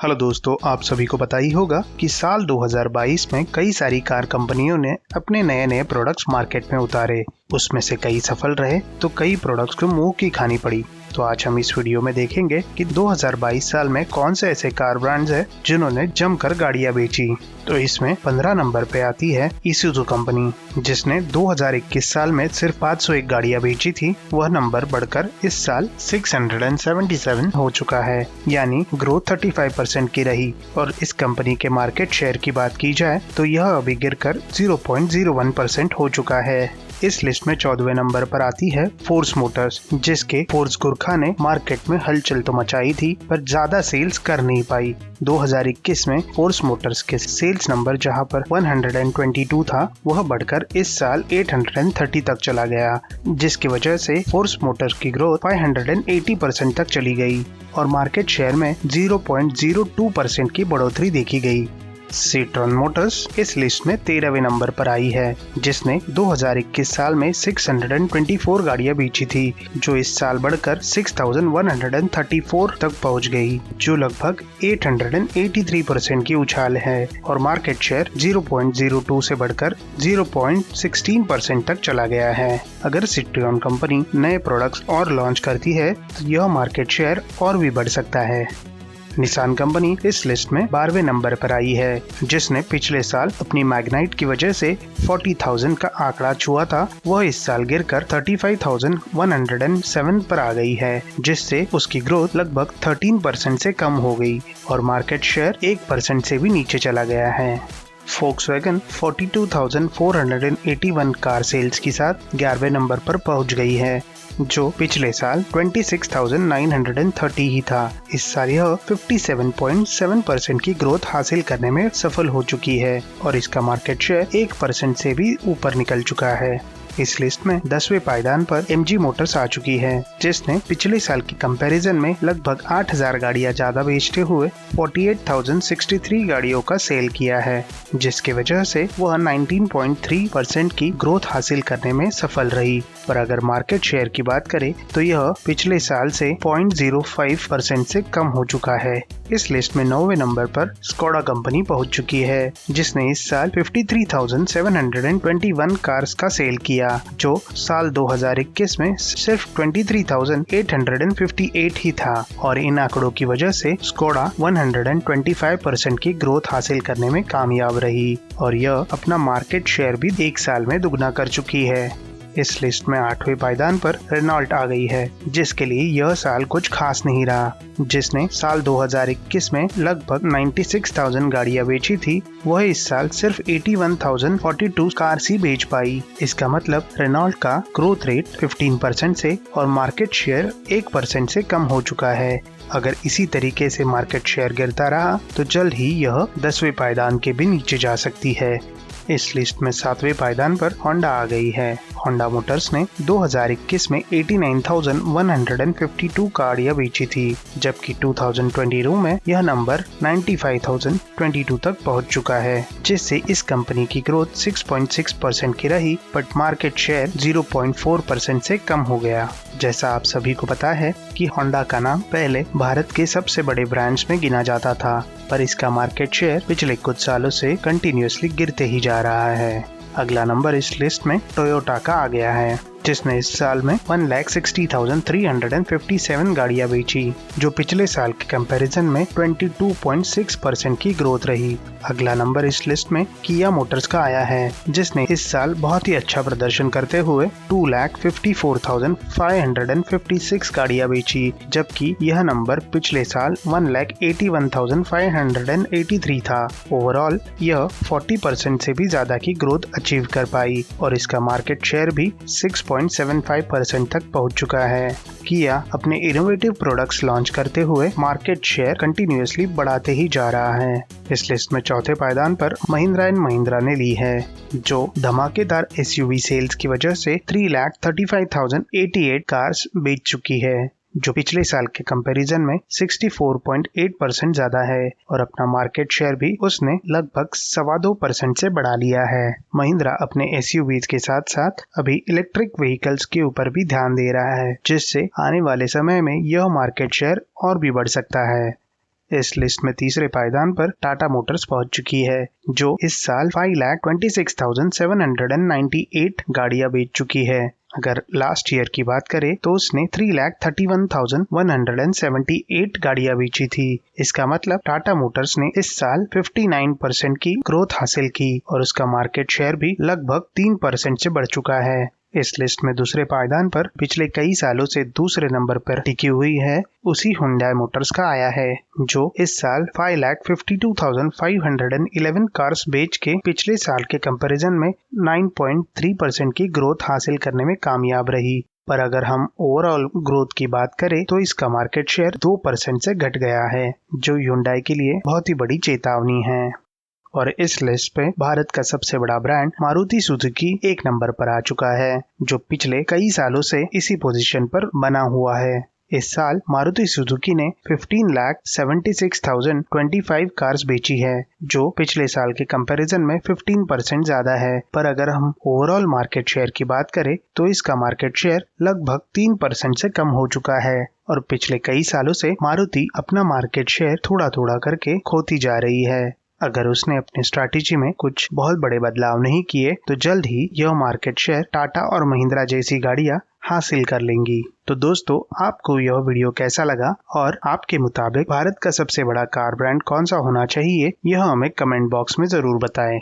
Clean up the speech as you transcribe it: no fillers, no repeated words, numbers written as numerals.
Hello दोस्तों, आप सभी को पता ही होगा कि साल 2022 में कई सारी कार कंपनियों ने अपने नए नए प्रोडक्ट्स मार्केट में उतारे। उसमें से कई सफल रहे तो कई प्रोडक्ट्स को मुंह की खानी पड़ी। तो आज हम इस वीडियो में देखेंगे कि 2022 साल में कौन से ऐसे कार ब्रांड्स हैं जिन्होंने जमकर गाड़ियां बेची। तो इसमें 15 नंबर पे आती है इसूजू कंपनी, जिसने 2021 साल में सिर्फ 501 गाड़ियां बेची थी। वह नंबर बढ़कर इस साल 677 हो चुका है, यानी ग्रोथ 35% की रही। और इस कंपनी के मार्केट शेयर की बात की जाए तो यह अभी गिरकर 0.01% हो चुका है। इस लिस्ट में 14वें नंबर पर आती है फोर्स मोटर्स, जिसके फोर्स गुरखा ने मार्केट में हलचल तो मचाई थी पर ज्यादा सेल्स कर नहीं पाई। 2021 में फोर्स मोटर्स के सेल्स नंबर जहां पर 122 था, वह बढ़कर इस साल 830 तक चला गया, जिसकी वजह से फोर्स मोटर्स की ग्रोथ 580% तक चली गई और मार्केट शेयर में 0.02% की बढ़ोतरी देखी गई। सिट्रोन मोटर्स इस लिस्ट में 13वें नंबर पर आई है, जिसने 2021 साल में 624 गाड़ियां बेची थी, जो इस साल बढ़कर 6134 तक पहुंच गई, जो लगभग 883% की उछाल है और मार्केट शेयर 0.02 से बढ़कर 0.16% तक चला गया है। अगर सिट्रोन कंपनी नए प्रोडक्ट्स और लॉन्च करती है तो यह मार्केट शेयर और भी बढ़ सकता है। निसान कंपनी इस लिस्ट में 12वें नंबर पर आई है, जिसने पिछले साल अपनी मैग्नाइट की वजह से 40,000 का आंकड़ा छुआ था। वह इस साल गिरकर 35,107 पर आ गई है, जिससे उसकी ग्रोथ लगभग 13% से कम हो गई और मार्केट शेयर 1% से भी नीचे चला गया है। फोक्सवैगन 42,481 कार सेल्स के साथ 11वें नंबर पर पहुंच गई है, जो पिछले साल 26,930 ही था। इस साल यह 57.7% की ग्रोथ हासिल करने में सफल हो चुकी है और इसका मार्केट शेयर 1% से भी ऊपर निकल चुका है। इस लिस्ट में 10वें पायदान पर MG मोटर्स आ चुकी है, जिसने पिछले साल की कंपैरिजन में लगभग 8,000 गाड़ियां ज्यादा बेचते हुए 48,063 गाड़ियों का सेल किया है, जिसकी वजह से वह 19.3% की ग्रोथ हासिल करने में सफल रही। पर अगर मार्केट शेयर की बात करें तो यह पिछले साल से 0.05% से कम हो चुका है। इस लिस्ट में 9वें नंबर पर स्कोडा कंपनी पहुंच चुकी है, जिसने इस साल 53,721 कार्स का सेल किया, जो साल 2021 में सिर्फ 23,858 ही था और इन आंकड़ों की वजह से स्कोडा 125% की ग्रोथ हासिल करने में कामयाब रही और यह अपना मार्केट शेयर भी एक साल में दुगना कर चुकी है। इस लिस्ट में 8वें पायदान पर रेनॉल्ट आ गई है, जिसके लिए यह साल कुछ खास नहीं रहा, जिसने साल 2021 में लगभग 96,000 गाड़ियां बेची थी। वह इस साल सिर्फ 81,042 कार्स ही बेच पाई। इसका मतलब रेनॉल्ट का ग्रोथ रेट 15% से और मार्केट शेयर 1% से कम हो चुका है। अगर इसी तरीके से मार्केट शेयर गिरता रहा तो जल्द ही यह 10वें पायदान के भी नीचे जा सकती है। इस लिस्ट में 7वें पायदान पर होंडा आ गई है। होंडा मोटर्स ने 2021 में 89,152 गाड़ियां बेची थी, जबकि 2022 में यह नंबर 95,022 तक पहुंच चुका है, जिससे इस कंपनी की ग्रोथ 6.6% की रही, बट मार्केट शेयर 0.4% से कम हो गया। जैसा आप सभी को पता है कि होंडा का नाम पहले भारत के सबसे बड़े ब्रांड्स में गिना जाता था, पर इसका मार्केट शेयर पिछले कुछ सालों से कंटिन्यूअसली गिरते ही जा रहा है। अगला नंबर इस लिस्ट में टोयोटा का आ गया है, जिसने इस साल में 1,60,357 गाड़ियां बेची, जो पिछले साल के कंपैरिजन में 22.6% की ग्रोथ रही। अगला नंबर इस लिस्ट में किया मोटर्स का आया है, जिसने इस साल बहुत ही अच्छा प्रदर्शन करते हुए 2,54,556 गाड़ियां बेची, जबकि यह नंबर पिछले साल 1,81,583 था। ओवरऑल यह 40% से भी ज्यादा की ग्रोथ अचीव कर पाई और इसका मार्केट शेयर भी 6.75% तक पहुंच चुका है। किया अपने इनोवेटिव प्रोडक्ट्स लॉन्च करते हुए मार्केट शेयर कंटिन्यूअसली बढ़ाते ही जा रहा है। इस लिस्ट में चौथे पायदान पर महिंद्रा एंड महिंद्रा ने ली है, जो धमाकेदार SUV सेल्स की वजह से 3,35,088 कार्स बेच चुकी है, जो पिछले साल के कंपैरिजन में 64.8% ज्यादा है और अपना मार्केट शेयर भी उसने लगभग 2.25% से बढ़ा लिया है। महिंद्रा अपने SUVs के साथ साथ अभी इलेक्ट्रिक व्हीकल्स के ऊपर भी ध्यान दे रहा है, जिससे आने वाले समय में यह मार्केट शेयर और भी बढ़ सकता है। इस लिस्ट में तीसरे पायदान पर टाटा मोटर्स पहुंच चुकी है, जो इस साल 5,26,798 गाड़ियां बेच चुकी है। अगर लास्ट ईयर की बात करें तो उसने 3,31,178 गाड़ियां बेची थी। इसका मतलब टाटा मोटर्स ने इस साल 59% की ग्रोथ हासिल की और उसका मार्केट शेयर भी लगभग 3% से बढ़ चुका है। इस लिस्ट में दूसरे पायदान पर पिछले कई सालों से दूसरे नंबर पर टिकी हुई है उसी हुंडई मोटर्स का आया है, जो इस साल 5,52,511 कार्स बेच के पिछले साल के कंपैरिजन में 9.3% की ग्रोथ हासिल करने में कामयाब रही। पर अगर हम ओवरऑल ग्रोथ की बात करें तो इसका मार्केट शेयर 2% से घट गया है, जो हुंडई के लिए बहुत ही बड़ी चेतावनी है। और इस लिस्ट पे भारत का सबसे बड़ा ब्रांड मारुति सुजुकी एक नंबर पर आ चुका है, जो पिछले कई सालों से इसी पोजीशन पर बना हुआ है। इस साल मारुति सुजुकी ने 15,76,025 कार्स बेची है, जो पिछले साल के कंपैरिजन में 15% ज्यादा है। पर अगर हम ओवरऑल मार्केट शेयर की बात करें तो इसका मार्केट शेयर लगभग 3% से कम हो चुका है और पिछले कई सालों से मारुति अपना मार्केट शेयर थोड़ा थोड़ा करके खोती जा रही है। अगर उसने अपनी स्ट्रैटेजी में कुछ बहुत बड़े बदलाव नहीं किए तो जल्द ही यह मार्केट शेयर टाटा और महिंद्रा जैसी गाड़ियां हासिल कर लेंगी। तो दोस्तों, आपको यह वीडियो कैसा लगा और आपके मुताबिक भारत का सबसे बड़ा कार ब्रांड कौन सा होना चाहिए, यह हमें कमेंट बॉक्स में जरूर बताएं।